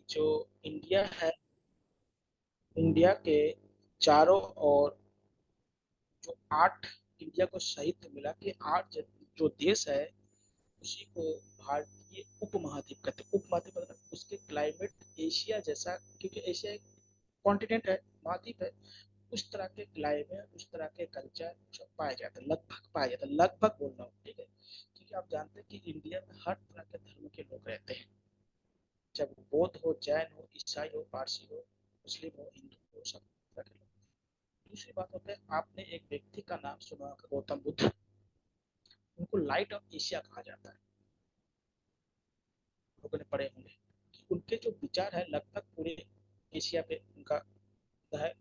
जो इंडिया है, इंडिया के चारों ओर जो 8 इंडिया को शहीद मिला के 8 जो देश है, उसी को भारतीय उपमहाद्वीप कहते हैं। उपमहाद्वीप मतलब उसके क्लाइमेट एशिया जैसा, क्योंकि एशिया एक कॉन्टिनेंट है, महाद्वीप है। उस तरह के क्लाइमेट, उस तरह के कल्चर सब पाया जाता है, लगभग पाया जाता है, लगभग बोल रहा हूँ, ठीक है। क्योंकि आप जानते हैं कि इंडिया में हर तरह के धर्म के लोग रहते हैं, चाहे वो बौद्ध हो, जैन हो, ईसाई हो, पारसी हो, मुस्लिम हो, हिंदू हो, सब तरह के लोग। दूसरी बात होता है, आपने एक व्यक्ति का नाम सुना होगा, गौतम बुद्ध। उनको लाइट ऑफ एशिया कहा जाता है, लोगों ने पढ़े होंगे कि उनके जो विचार है लगभग पूरे एशिया पे उनका है,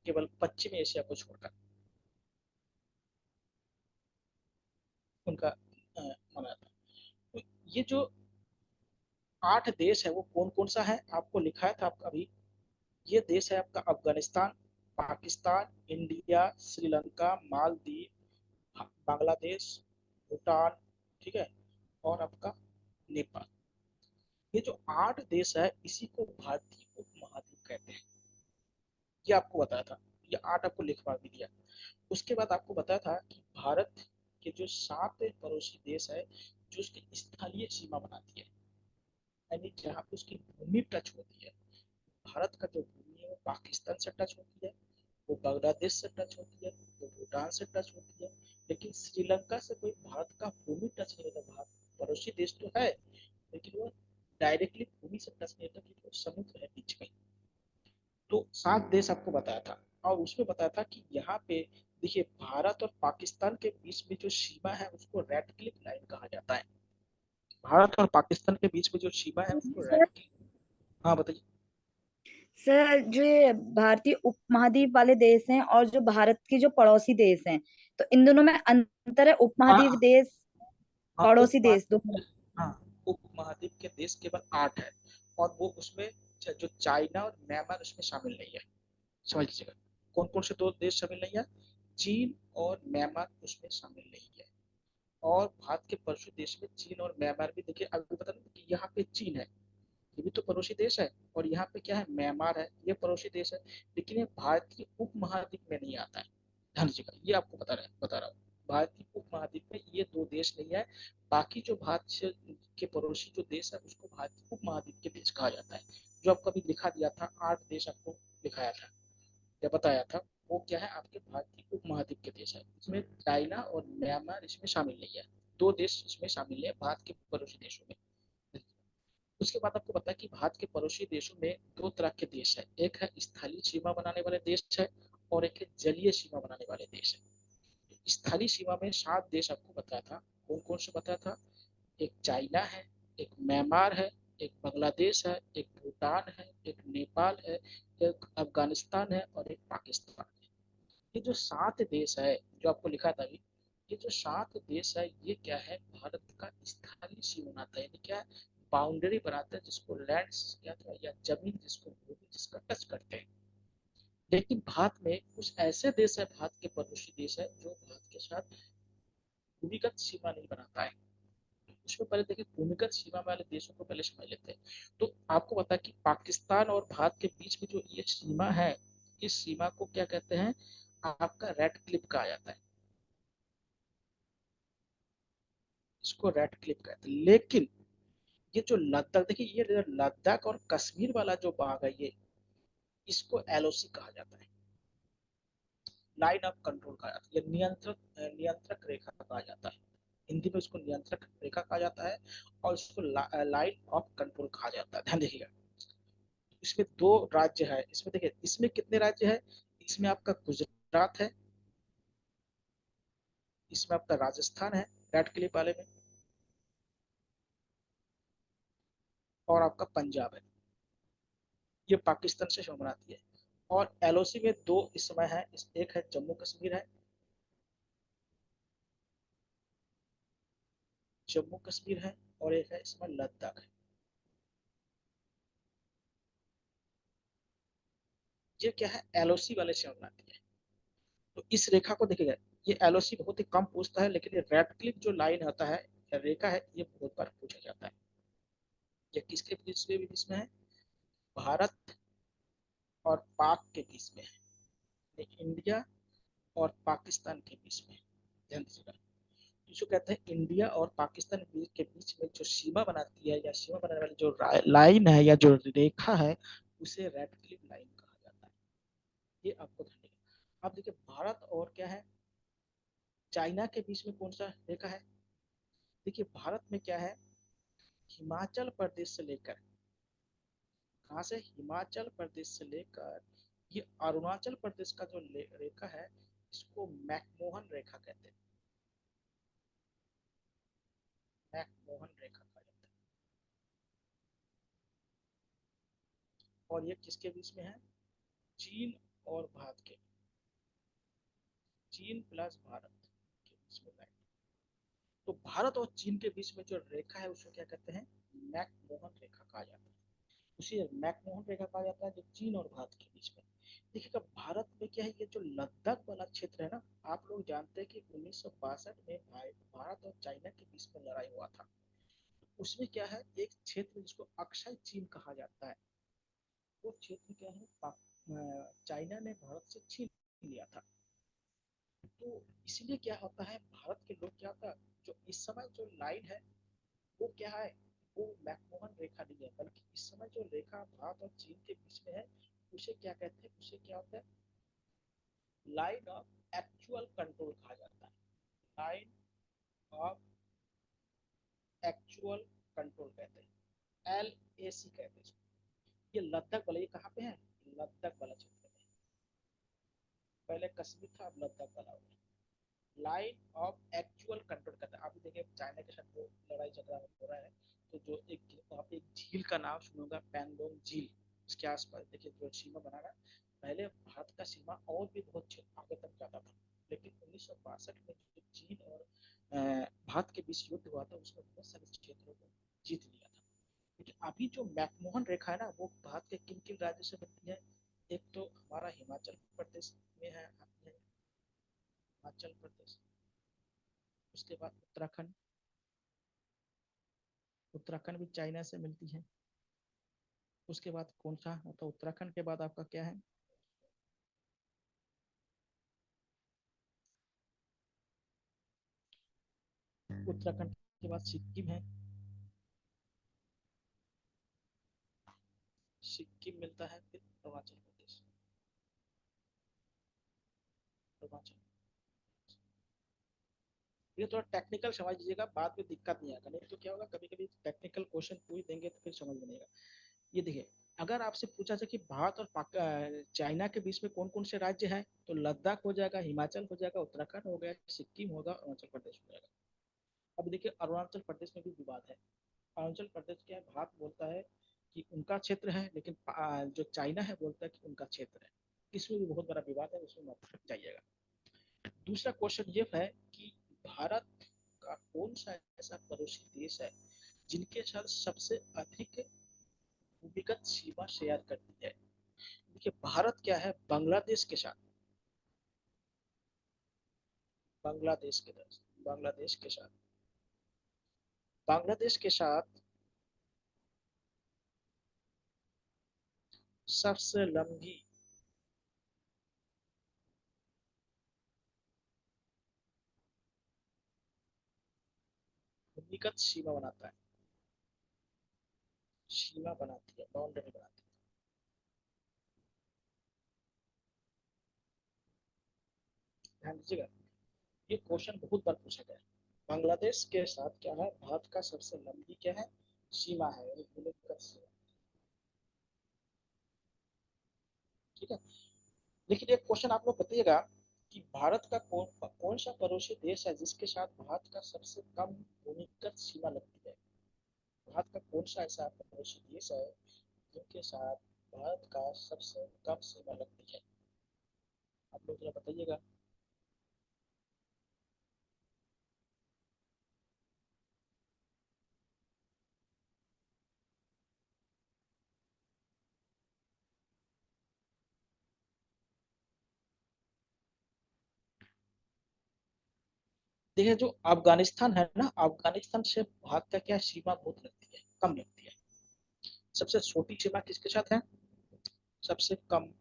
केवल पश्चिमी एशिया को छोड़कर उनका माना था। तो ये जो 8 देश है वो कौन कौन सा है, आपको लिखा था आपका अभी। ये देश है आपका अफगानिस्तान, पाकिस्तान, इंडिया, श्रीलंका, मालदीव, बांग्लादेश, भूटान, ठीक है, और आपका नेपाल। ये जो 8 देश है इसी को भारतीय उपमहाद्वीप कहते हैं। ये आपको बताया था, ये 8 आपको लिखवा भी दिया। उसके बाद आपको बताया था कि भारत के जो 7 पड़ोसी देश है, जो उसकी स्थलीय सीमा बनाती है, यानी जहाँ पे उसकी भूमि टच होती है। भारत का जो भूमि है वो पाकिस्तान से टच होती है, वो बांग्लादेश से टच होती है, वो भूटान से टच होती है। लेकिन श्रीलंका से कोई भारत का भूमि टच नहीं होता। भारत पड़ोसी देश तो है, लेकिन वो डायरेक्टली भूमि से टच नहीं होता, क्योंकि वो समुद्र है बीच में। तो 7 देश आपको बताया था, और उसमें बताया था कि यहाँ पे देखिए, भारत और पाकिस्तान के बीच में जो सीमा है उसको रेड क्लिफ लाइन कहा जाता है। भारत और पाकिस्तान के बीच में जो सीमा है उसको रेड सर क्लिफ। हाँ बताइए। सर जो ये भारतीय उपमहाद्वीप वाले देश हैं और जो भारत के जो पड़ोसी देश हैं, तो इन दोनों में अंतर है? उपमहाद्वीप हाँ देश, हाँ, पड़ोसी देश दोनों। हाँ, उपमहाद्वीप के देश केवल 8 है, और वो उसमें जो चाइना और म्यांमार उसमें शामिल नहीं है। समझ लीजिएगा, कौन कौन से 2 देश शामिल नहीं है। चीन और म्यांमार उसमें शामिल नहीं है। और भारत के पड़ोसी देश में चीन और म्यांमार भी, देखिए अभी बता रहा कि यहाँ पे चीन है, ये भी तो पड़ोसी देश है, और यहाँ पे क्या है, म्यांमार है, ये पड़ोसी देश है। लेकिन ये भारत के उपमहाद्वीप में नहीं आता है, ध्यान दीजिएगा, ये आपको बता रहा हूँ। भारत के उपमहाद्वीप में ये 2 देश नहीं है। बाकी जो भारत के पड़ोसी जो देश है उसको भारत के उपमहाद्वीप के देश कहा जाता है। जो आपको अभी लिखा दिया था, 8 देश आपको दिखाया था या बताया था, वो क्या है, आपके भारतीय उपमहाद्वीप के देश है। इसमें चाइना और म्यांमार इसमें शामिल नहीं है। 2 देश इसमें शामिल है भारत के पड़ोसी देशों में। उसके बाद आपको पता है कि भारत के पड़ोसी देशों में 2 तरह के देश है, एक है स्थलीय सीमा बनाने वाले देश है, और एक है जलीय सीमा बनाने वाले देश है। स्थलीय सीमा में 7 देश आपको बताया था, कौन कौन से बताया था। एक चाइना है, एक म्यांमार है, एक बांग्लादेश है, एक भूटान है, एक नेपाल है, एक अफगानिस्तान है, और एक पाकिस्तान है। ये जो 7 देश है जो आपको लिखा था अभी, ये जो 7 देश है ये क्या है, भारत का स्थलीय सीमा बनाता है, यानी क्या बाउंड्री बनाता है, जिसको लैंड क्या था, या जमीन जिसको भूमि जिसका टच करते हैं। लेकिन भारत में कुछ ऐसे देश है, भारत के पड़ोसी देश है, जो भारत के साथ भूमिगत सीमा नहीं बनाता है। उसमें पहले देखिए, भूमिगत सीमा वाले देशों को पहले समझ लेते हैं। तो आपको पता है कि पाकिस्तान और भारत के बीच में जो ये सीमा है, इस सीमा को क्या कहते हैं, आपका रेड क्लिप कहा जाता है। इसको रेड क्लिप कहते हैं। लेकिन ये जो लद्दाख, देखिए ये लद्दाख और कश्मीर वाला जो भाग है, ये इसको एलओसी कहा जाता है, लाइन ऑफ कंट्रोल कहा जाता है, या नियंत्रक रेखा कहा जाता है। हिंदी में उसको नियंत्रक रेखा कहा जाता है, और इसको लाइन ऑफ कंट्रोल कहा जाता है। ध्यान देखिएगा, इसमें 2 राज्य है, इसमें देखिए, इसमें कितने राज्य है, इसमें आपका गुजरात है, इसमें आपका राजस्थान है रेड क्लिप वाले में, और आपका पंजाब है। ये पाकिस्तान से शो बनाती है। और एलओसी में 2 इस समय है, एक है जम्मू कश्मीर है, जम्मू कश्मीर है, और एक है इसमें लद्दाख है। ये क्या है, एलओसी वाले से बनाती है। तो इस रेखा को देखिएगा, ये एलओसी बहुत ही कम पूछता है, लेकिन ये रेड क्लिप जो लाइन आता है या रेखा है, ये बहुत बार पूछा जाता है। ये किसके बीच में है, भारत और पाक के बीच में है, इंडिया और पाकिस्तान के बीच में। ध्यान दीजिएगा, जिसको कहते हैं इंडिया और पाकिस्तान के बीच में जो सीमा बनाती है या सीमा बनाने वाली जो लाइन है या जो रेखा है, उसे रेड क्लिफ लाइन कहा जाता है। ये आपको ध्यान देगा। अब देखिए भारत और क्या है, चाइना के बीच में कौन सा रेखा है। देखिए भारत में क्या है, हिमाचल प्रदेश से लेकर, कहाँ से, हिमाचल प्रदेश से लेकर ये अरुणाचल प्रदेश का जो रेखा है, इसको मैकमोहन रेखा कहते हैं। मैकमोहन रेखा कहा जाता है। और ये किसके बीच में है, चीन और भारत के, चीन प्लस भारत के बीच में लाइन। तो भारत और चीन के बीच में जो रेखा है उसको क्या कहते हैं, मैकमोहन रेखा कहा जाता है। उसी मैकमोहन रेखा कहा जाता है जो चीन और भारत के बीच में। देखिएगा भारत में क्या है, ये जो लद्दाख वाला क्षेत्र है ना, आप लोग जानते हैं कि 1962 में भारत और चाइना के बीच में लड़ाई हुआ था। उसमें क्या है, एक क्षेत्र जिसको अक्षय चीन कहा जाता है, वो क्षेत्र क्या है, चाइना ने भारत से छीन लिया था। तो इसलिए क्या होता है, भारत के लोग क्या होता है, जो इस समय जो लाइन है वो क्या है, वो मैकमोहन रेखा नहीं है, बल्कि इस समय जो रेखा भारत और चीन के बीच में है, उसे क्या कहते हैं, उसे क्या होता है, लाइन ऑफ एक्चुअल कंट्रोल कहा जाता है। लाइन ऑफ एक्चुअल कंट्रोल कहते हैं, LAC कहते हैं। ये लद्दाख वाला, ये कहाँ पे है, लद्दाख वाला क्षेत्र में। पहले कश्मीर था, अब लद्दाख वाला हो गया। लाइन ऑफ एक्चुअल कंट्रोल कहता है। अभी देखिए चाइना के साथ जो लड़ाई झगड़ा हो रहा है, तो जो एक वहाँ पे एक झील का नाम सुनूंगा, पैंगोंग झील, उसके आसपास देखिए जो सीमा बना रहा है। पहले भारत का सीमा और भी बहुत आगे तक जाता था, लेकिन 1962 में जो चीन और भारत के बीच युद्ध हुआ था, उसमें बहुत सारे क्षेत्रों को जीत लिया था। लेकिन अभी जो मैकमोहन रेखा है ना, वो भारत के किन किन राज्यों से बनती है। एक तो हमारा हिमाचल प्रदेश में है, हिमाचल प्रदेश, उसके बाद उत्तराखंड, उत्तराखंड भी चाइना से मिलती है। उसके बाद कौन सा, मतलब उत्तराखंड के बाद आपका क्या है, उत्तराखंड के बाद सिक्किम है, सिक्किम मिलता है, फिर अरुणाचल प्रदेश, अरुणाचल। ये थोड़ा टेक्निकल समझ लीजिएगा, बाद में दिक्कत नहीं आएगा, नहीं तो क्या होगा, कभी कभी टेक्निकल क्वेश्चन पूछ देंगे तो फिर समझ बनेगा। ये देखिए, अगर आपसे पूछा जाए कि भारत और चाइना के बीच में कौन कौन से राज्य हैं, तो लद्दाख हो जाएगा, हिमाचल हो जाएगा, उत्तराखंड हो गया, सिक्किम होगा, अरुणाचल प्रदेश हो जाएगा। अब देखिए अरुणाचल प्रदेश में भी विवाद है। अरुणाचल प्रदेश क्या है, भारत बोलता है कि उनका क्षेत्र है, लेकिन जो चाइना है बोलता है कि उनका क्षेत्र है। इसमें भी बहुत बड़ा विवाद है, उसमें मत जाइएगा। दूसरा क्वेश्चन ये है कि भारत का कौन सा ऐसा पड़ोसी देश है जिनके साथ सबसे अधिक भूमिगत सीमा शेयर करती है। देखिए भारत क्या है, बांग्लादेश के साथ, बांग्लादेश के साथ, बांग्लादेश के साथ, बांग्लादेश के साथ सबसे लंबी भूमिगत सीमा बनाता है, सीमा बनाती है, बाउंड्री बनाती है। ध्यान दीजिएगा, ये क्वेश्चन बहुत बार पूछा गया है। बांग्लादेश के साथ क्या है, भारत का सबसे लंबी क्या है, सीमा है, यानी भूमिगत सीमा। ठीक है। लेकिन एक क्वेश्चन आप लोग बताइएगा कि भारत का कौन सा पड़ोसी देश है जिसके साथ भारत का सबसे कम भूमिगत सीमा लगती है। भारत का कौन सा ऐसा पड़ोसी देश है जिनके साथ भारत का सबसे कम सीमा लगती है, आप लोग जरा बताइएगा। देखिए जो अफगानिस्तान है ना, अफगानिस्तान से भारत का क्या सीमा बहुत लगती है, कम लगती है। सबसे छोटी सीमा किसके साथ है? सबसे कम,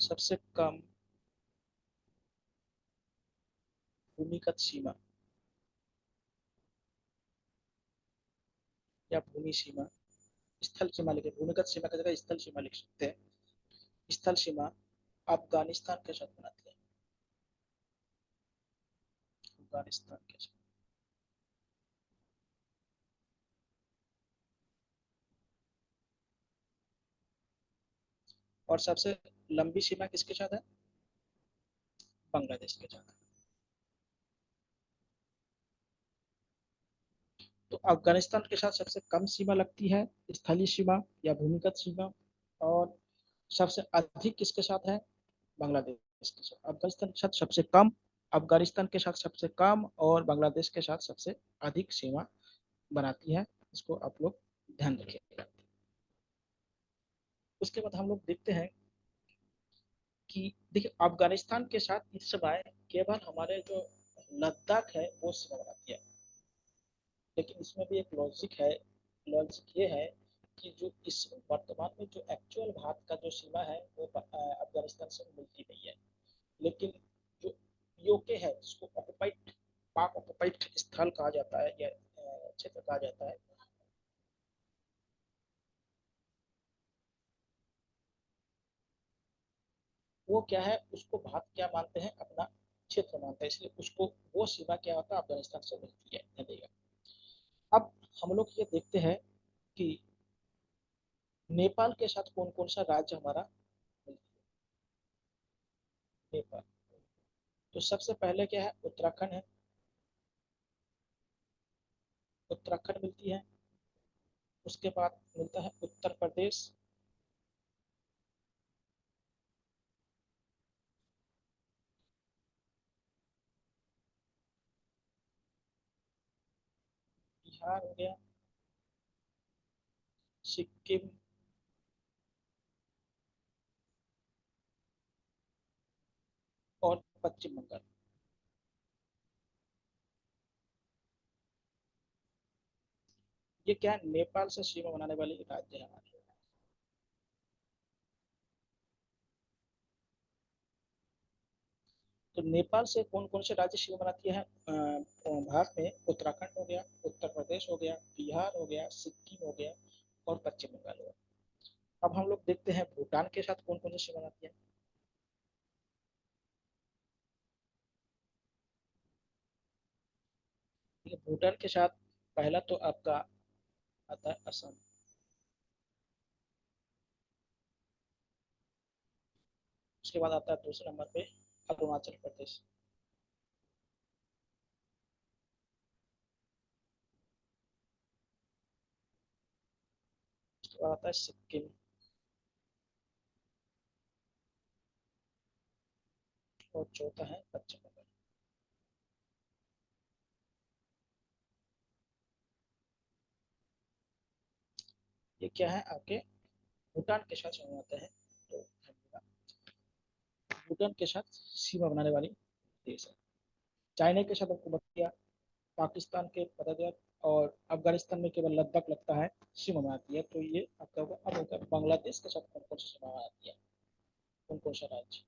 सबसे कम भूमिगत सीमा या भूमि सीमा, स्थल सीमा लिखे, भूमिगत सीमा की जगह स्थल सीमा लिख सकते हैं। स्थल सीमा अफगानिस्तान के साथ बनाती है, अफगानिस्तान के साथ। और सबसे लंबी सीमा किसके साथ है? बांग्लादेश के साथ। तो अफगानिस्तान के साथ सबसे कम सीमा लगती है, स्थलीय सीमा या भूमिगत सीमा। और सबसे अधिक किसके साथ है? बांग्लादेश के साथ। अफगानिस्तान के साथ सबसे कम, अफगानिस्तान के साथ सबसे कम और बांग्लादेश के साथ सबसे अधिक सीमा बनाती है। इसको आप लोग ध्यान रखिएगा। उसके बाद हम लोग देखते हैं कि देखिए अफगानिस्तान के साथ इस समय केवल हमारे जो लद्दाख है वो सीमा बनाती है। लेकिन इसमें भी एक लॉजिक है, लॉजिक ये है कि जो इस वर्तमान में जो एक्चुअल भारत का जो सीमा है वो अफगानिस्तान से मिलती नहीं है। लेकिन जो पीओके है जिसको ऑक्युपाइड, पाक ऑक्युपाइड स्थल कहा जाता है या क्षेत्र कहा जाता है, वो क्या है, उसको भारत क्या मानते हैं, अपना क्षेत्र मानते हैं, इसलिए उसको वो सीमा क्या होता है अफगानिस्तान से मिलती है, ध्यान। अब हम लोग ये देखते हैं कि नेपाल के साथ कौन कौन सा राज्य हमारा मिलता है। नेपाल, तो सबसे पहले क्या है, उत्तराखंड है, उत्तराखंड मिलती है। उसके बाद मिलता है उत्तर प्रदेश, बिहार हो गया, सिक्किम और पश्चिम बंगाल। ये क्या है, नेपाल से सीमा बनाने वाले राज्य है हमारे। तो नेपाल से कौन कौन से राज्य सीमा बनाती है भारत में? उत्तराखंड हो गया, उत्तर प्रदेश हो गया, बिहार हो गया, सिक्किम हो गया और पश्चिम बंगाल हो गया। अब हम लोग देखते हैं भूटान के साथ कौन कौन सी सीमा बनाती है। ठीक है, भूटान के साथ पहला तो आपका आता है असम। उसके बाद आता है दूसरे नंबर पे अरुणाचल प्रदेश। उसके बाद आता है सिक्किम। और चौथा है पश्चिम बंगाल। ये क्या है आपके भूटान के साथ संलग्न है। तो भूटान के साथ सीमा बनाने वाली देश है। चाइना के साथ आपको बता दिया, पाकिस्तान के बता दिया, और अफगानिस्तान में केवल लद्दाख लगता है सीमा बनाती है। तो ये आपका होगा। अब होगा बांग्लादेश के साथ कौन कौन सी सीमा बनाती है, कौन कौन सा राज्य?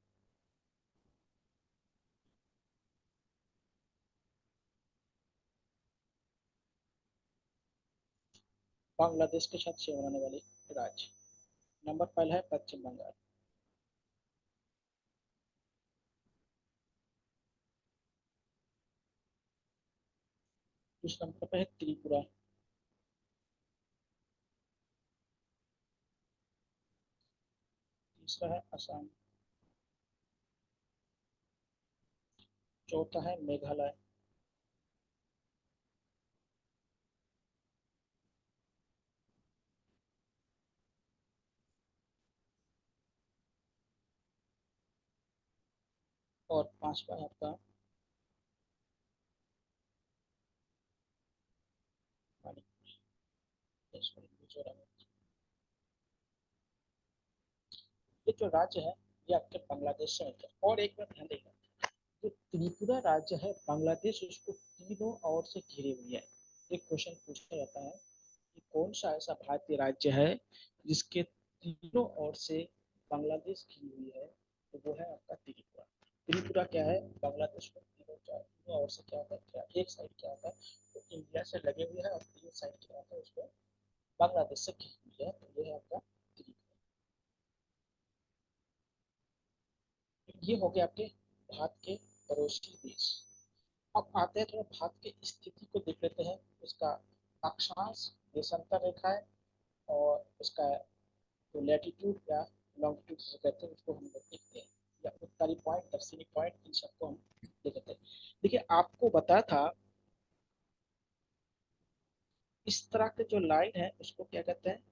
बांग्लादेश के साथ सीमा बनाने वाले राज्य, नंबर पहला है पश्चिम बंगाल। दूसरा नंबर पर है त्रिपुरा। तीसरा है असम। चौथा है मेघालय। और पांचवा है आपका मिजोरम। ये जो राज्य है ये आपके बांग्लादेश से मिलकर। और एक बात ध्यान देगा, जो त्रिपुरा राज्य है बांग्लादेश उसको तीनों ओर से घिरी हुई है। एक क्वेश्चन पूछा जाता है कि कौन सा ऐसा भारतीय राज्य है जिसके तीनों ओर से बांग्लादेश घिरी हुई है, तो वो है आपका त्रिपुरा। त्रिपुरा क्या है, बांग्लादेश को तीनों ओर से क्या होता है, क्या एक साइड क्या होता है तो इंडिया से लगे हुए है और तीन साइड क्या होता है उसको बांग्लादेश से घिरी हुई है, तो ये है आपका त्रिपुरा। ये हो गया आपके भारत के पड़ोसी देश। अब आते हैं थोड़ा भारत की स्थिति को देख लेते हैं, उसका अक्षांश देशांतर रेखा है और उसका जो लैटिट्यूड या लॉन्गिट्यूड जिसे कहते हैं उसको हम लोग देखते हैं, या उत्तरी पॉइंट दक्षिणी पॉइंट इन सबको हम देखते हैं। देखिए आपको बताया था इस तरह के जो लाइन है उसको क्या कहते हैं,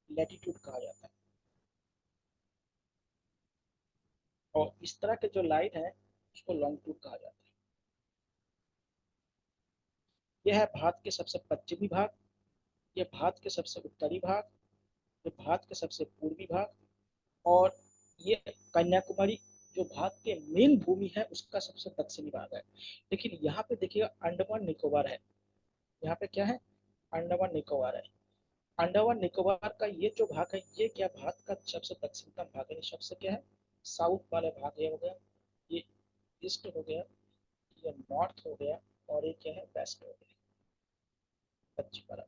लैटिट्यूड कहा जाता है, और इस तरह के जो लाइन है उसको लॉन्गिट्यूड कहा जाता है। यह है भारत के सबसे पश्चिमी भाग, यह भारत के सबसे उत्तरी भाग, यह भारत के सबसे पूर्वी भाग, और ये कन्याकुमारी जो भारत के मेन भूमि है उसका सबसे दक्षिणी भाग है। लेकिन यहाँ पे देखिएगा अंडमान निकोबार है, यहाँ पे क्या है, अंडमान निकोबार है। अंडमान निकोबार का ये जो भाग है ये क्या भारत का सबसे दक्षिणतम भाग है, सबसे क्या है साउथ वाला भाग, ये हो गया, ये ईस्ट हो गया, ये नॉर्थ हो गया, और ये क्या है वेस्ट हो गया, पश्चिम वाला।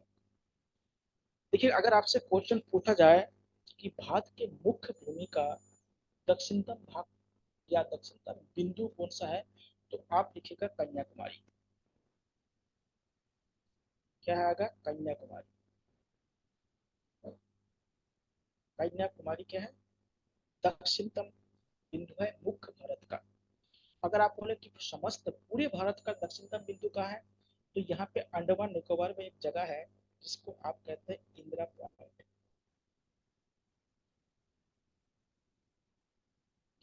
देखिए अगर आपसे क्वेश्चन पूछा जाए कि भारत के मुख्य भूमि का दक्षिणतम भाग या दक्षिणतम बिंदु कौन सा है, तो आप लिखिएगा कन्याकुमारी। क्या आएगा, कन्याकुमारी। कन्याकुमारी क्या है, दक्षिणतम बिंदु है मुख्य भारत का। अगर आप बोले कि समस्त पूरे भारत का दक्षिणतम बिंदु कहाँ है, तो यहाँ पे अंडमान निकोबार में एक जगह है जिसको आप कहते हैं इंदिरा पॉइंट।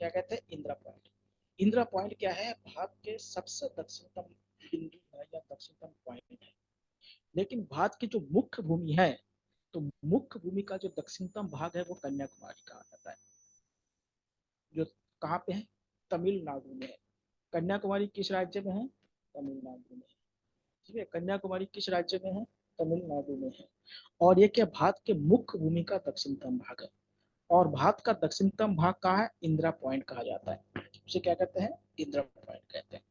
क्या कहते हैं, इंदिरा पॉइंट। इंदिरा पॉइंट क्या है, भारत के सबसे दक्षिणतम बिंदु है या दक्षिणतम पॉइंट है। लेकिन भारत की जो मुख्य भूमि है, तो मुख्य भूमि का जो दक्षिणतम भाग है वो कन्याकुमारी कहा जाता है, जो कहाँ पे है, तमिलनाडु में है। कन्याकुमारी किस राज्य में है, तमिलनाडु में है। ठीक है, कन्याकुमारी किस राज्य में है, तमिलनाडु में है। और ये क्या भारत के मुख्य भूमि का दक्षिणतम भाग है, और भारत का दक्षिणतम भाग कहाँ है, इंदिरा पॉइंट कहा जाता है, उसे क्या कहते हैं, इंदिरा पॉइंट कहते हैं।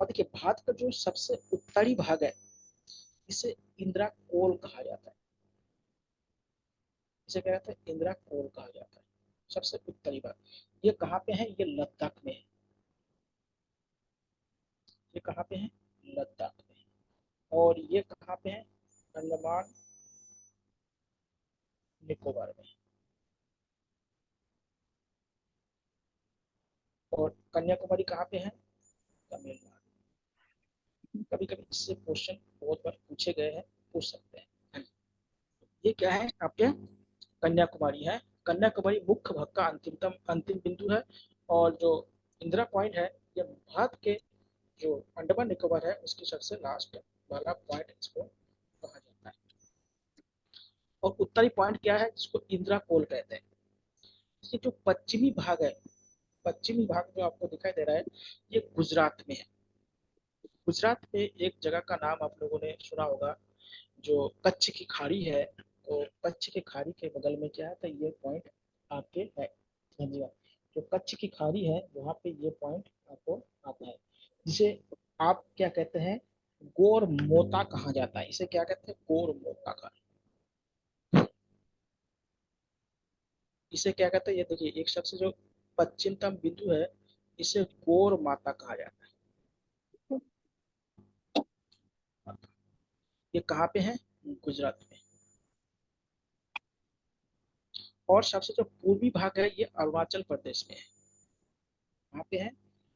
और देखिए भारत का जो सबसे उत्तरी भाग है इसे इंदिरा कोल कहा जाता है, इसे क्या कहते हैं, इंदिरा कोल कहा जाता है, सबसे उत्तरी भाग। ये कहाँ पे है, ये लद्दाख में है, ये कहाँ पे है, लद्दाख में है। और ये कहाँ पे है, अंडमान निकोबार में। और कन्याकुमारी कहाँ पे है, तमिलनाडु। कभी कभी इससे क्वेश्चन बहुत बार पूछे गए हैं, पूछ सकते हैं। ये क्या है आपके, कन्याकुमारी है। कन्याकुमारी मुख्य भाग का अंतिम बिंदु है, और जो इंदिरा पॉइंट है ये भारत के जो अंडमान निकोबार है उसकी सबसे लास्ट वाला पॉइंट इसको कहा जाता है। और उत्तरी पॉइंट क्या है, जिसको इंदिरा कोल कहते हैं। ये जो पश्चिमी भाग है, पश्चिमी भाग जो आपको दिखाई दे रहा है ये गुजरात में है। गुजरात में एक जगह का नाम आप लोगों ने सुना होगा, जो कच्छ की खाड़ी है, तो कच्छ की खाड़ी के बगल में क्या है, तो ये पॉइंट आपके है, समझिएगा। जो कच्छ की खाड़ी है वहां पे ये पॉइंट आपको आता है, जिसे आप क्या कहते हैं, गोर मोता कहा जाता है। इसे क्या कहते हैं, गोर मोता का, इसे क्या कहते हैं, ये देखिए एक शख्स जो पश्चिमतम बिंदु है इसे गोर माता कहा जाता है। ये कहाँ पे है, गुजरात में। और सबसे जो पूर्वी भाग है ये अरुणाचल प्रदेश में है, वहाँ पे है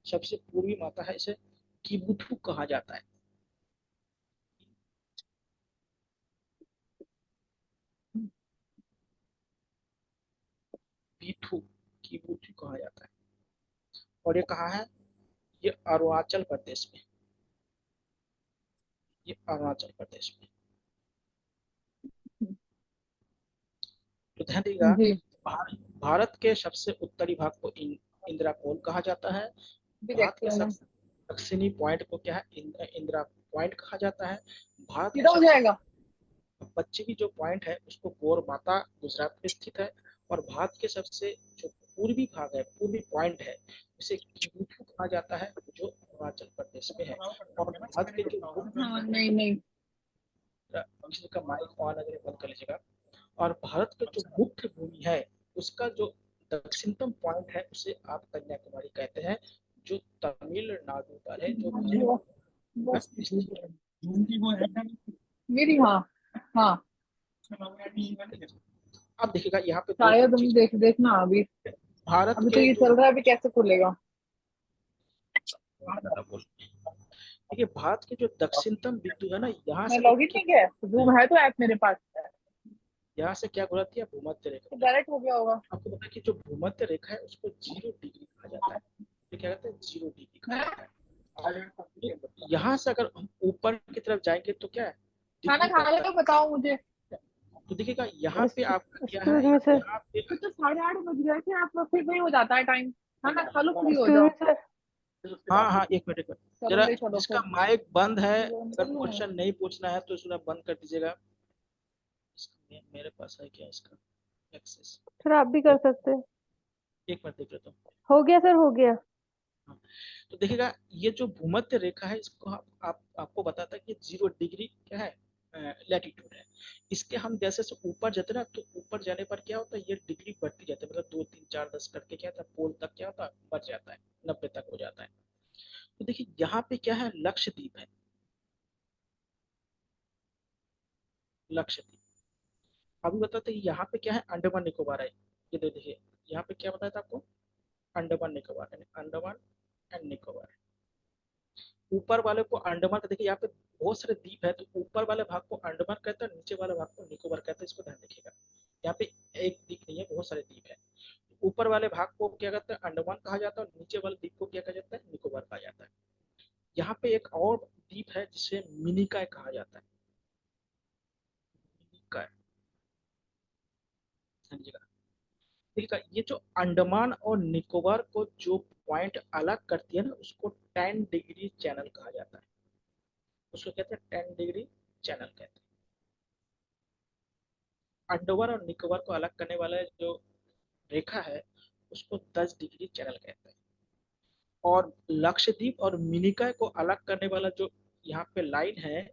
सबसे पूर्वी माता है, इसे किबुथु कहा जाता है। पीठू, किबुथु कहा जाता है। और ये कहाँ है, ये अरुणाचल प्रदेश में, ये अरुणाचल प्रदेश में। तो ध्यान दीजिएगा, जी। भारत के सबसे उत्तरी भाग को इंदिरा कोल कहा जाता है, भी देख भारत के लो ना। सबसे दक्षिणी पॉइंट को क्या है, इंदिरा पॉइंट कहा जाता है। भारत का सीधा हो सबसे जाएगा। पश्चिमी जो पॉइंट है उसको गोरमाता गुजरात में स्थित है। और भारत के सबसे जो पूर्वी भाग है, पूर्वी पॉइंट है, उसे किबुथु कहा जाता है, जो अरुणाचल प्रदेश में है। और भारत के जो हाँ नहीं नहीं। किसी का माइक ऑन अगर बंद कर लीजिएगा। और भारत का जो मुख्य भूमि है उसका जो दक्षिणतम पॉइंट है उसे आप कन्याकुमारी कहते हैं, जो तमिलनाडु पर है, जो वो, वो स्थित है। मेरी, हाँ हाँ। अब देखिएगा यहाँ पे दो शायद हम चीज। देखना अभी। भारत अभी तो के ये जो चल रहा है, अभी कैसे खुलेगा? देखिए भारत के जो दक्षिणतम बिंदु है ना, यहाँ मैं से लॉगिन देखिए नहीं किया है, जूम है तो ऐप मेरे पास। यहाँ से क्या गुजरती है, भूमध्य तो रेखा। डायरेक्ट हो गया होगा। आपको पता है कि जो भूमध्य रेखा है उसको 0 डिग्री कहा जाता है। ये क्या कहते हैं, 0 डिग्री कहा जाता है। तो यहाँ से अगर हम ऊपर की तरफ जाएंगे तो क्या है, खाना डिग्री खा बढ़ता लो बताओ मुझे। है। तो देखिएगा यहाँ पे आपका क्या है, एक्सक्यूज मी सर। यहाँ पे फिर तो 8:30 बज गया कि आप लोग, फिर नहीं हो जाता है टाइम। खाना खा लो, फ्री हो एक्सक्यूज मी जाओ। सर। हाँ हाँ, एक मिनट एक मिनट। चलो जरा ले चलो जिसका फिर। माइक बंद है, अगर निकल लूं मैं? क्वेश्चन नहीं पूछना है तो इसको बंद कर दीजिएगा। मेरे पास है क्या इसका एक्सेस। सर आप भी कर सकते हैं। एक मिनट देख लेता हूँ। हो गया सर, हो गया। हाँ, तो देखिएगा ये जो भूमध्य रेखा है इसको आपको बताता है कि 0 डिग्री क्या है, लैटिट्यूड है। इसके हम जैसे से ऊपर जाते हैं ना, तो ऊपर जाने पर क्या होता है, ये डिग्री बढ़ती जाती है, मतलब 2 3 4 10 करके क्या था, पोल तक क्या होता है, बढ़ जाता है, 90 तक हो जाता है। तो देखिए यहाँ पे क्या है, लक्षद्वीप है, लक्षद्वीप। अभी बताते हैं यहाँ पे क्या है, अंडमान निकोबार है। ये देखिए यहाँ पे क्या बताया था आपको, अंडमान निकोबार, यानी अंडमान एंड निकोबार। ऊपर वाले को अंडमान का देखिए, यहाँ पे बहुत सारे द्वीप है, तो ऊपर वाले भाग को अंडमान कहता है, नीचे वाले भाग को निकोबार कहता है, इसको ध्यान रखिएगा। यहाँ पे एक द्वीप नहीं है, बहुत सारे द्वीप है। ऊपर वाले भाग को क्या कहते हैं, अंडमान कहा जाता है, और नीचे वाले द्वीप को क्या कहा जाता है, निकोबार कहा जाता है। यहाँ पे एक और द्वीप है जिसे मिनिकॉय कहा जाता है, मिनिकॉय, समझिएगा। देखिएगा ये जो अंडमान और निकोबार को जो पॉइंट अलग करती है ना, उसको 10 डिग्री चैनल कहा जाता है। उसको कहते हैं 10 डिग्री चैनल कहते हैं। अंडमान और निकोबार को अलग करने वाला जो रेखा है उसको 10 डिग्री चैनल कहते हैं। और लक्षद्वीप और मिनिकॉय को अलग करने वाला जो यहाँ पे लाइन है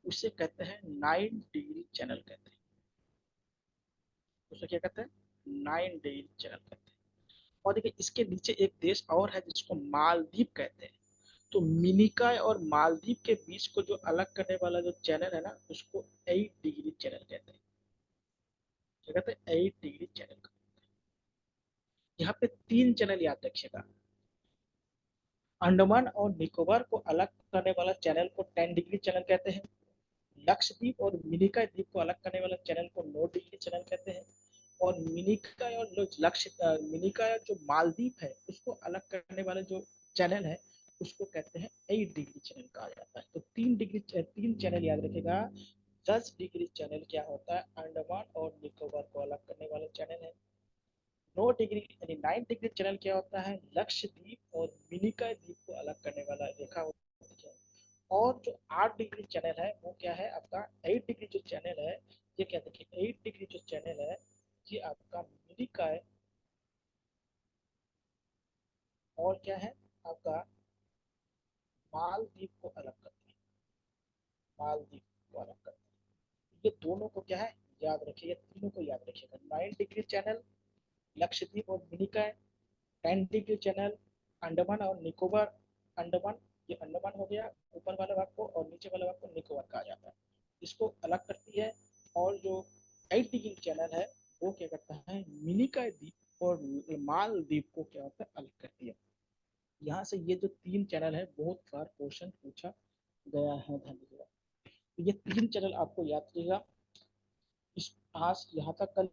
उसे कहते हैं 9 डिग्री चैनल कहते हैं। उसे क्या कहते हैं, 9 डिग्री चैनल कहते हैं। और देखिए इसके नीचे एक देश और है जिसको मालदीव कहते हैं। तो मिनिकॉय और मालदीव के बीच को जो अलग करने वाला जो चैनल है ना, उसको 8 डिग्री चैनल कहते हैं। क्या कहते हैं, 8 डिग्री चैनल। यहाँ पे 3 चैनल याद रखिएगा। अंडमान और निकोबार को अलग करने वाला चैनल को 10 डिग्री चैनल कहते हैं। लक्षद्वीप और मिनिकॉय द्वीप को अलग करने वाला चैनल को 9 डिग्री चैनल कहते हैं। और मिनिकॉय और मिनिकॉय जो मालदीव है उसको अलग करने वाला जो चैनल है उसको कहते हैं 8 डिग्री चैनल कहा जाता है। तो 3 चैनल याद रखेगा। 10 डिग्री चैनल क्या होता है, अंडमान और निकोबार को अलग करने वाला चैनल है। 9 डिग्री यानी 9 डिग्री चैनल क्या होता है, लक्षद्वीप और मिनिकॉय द्वीप को अलग करने वाला रेखा होती है। और जो 8 डिग्री चैनल है वो क्या है आपका, 8 डिग्री जो चैनल है, ये क्या देखिए 8 डिग्री जो चैनल है ये आपका मिनिकॉय और क्या है आपका मालदीव को अलग करती है, मालदीव को अलग करती है। ये दोनों को क्या है याद रखिए, तीनों को याद रखिएगा। 9 डिग्री चैनल लक्षद्वीप और मिनिकॉय, 10 डिग्री चैनल अंडमान और निकोबार, अंडमान, ये अंडमान हो गया ऊपर वाले भाग को, और नीचे वाले भाग को निकोबार कहा जाता है, इसको अलग करती है। और जो 8 डिग्री चैनल है वो क्या करता है, मिनिकॉय द्वीप और मालदीव को क्या होता है, अलग करती है। यहाँ से ये जो 3 चैनल है बहुत बार क्वेश्चन पूछा गया है, ध्यान दीजिएगा। तो ये 3 चैनल आपको याद रखिएगा। इस आज यहाँ तक कल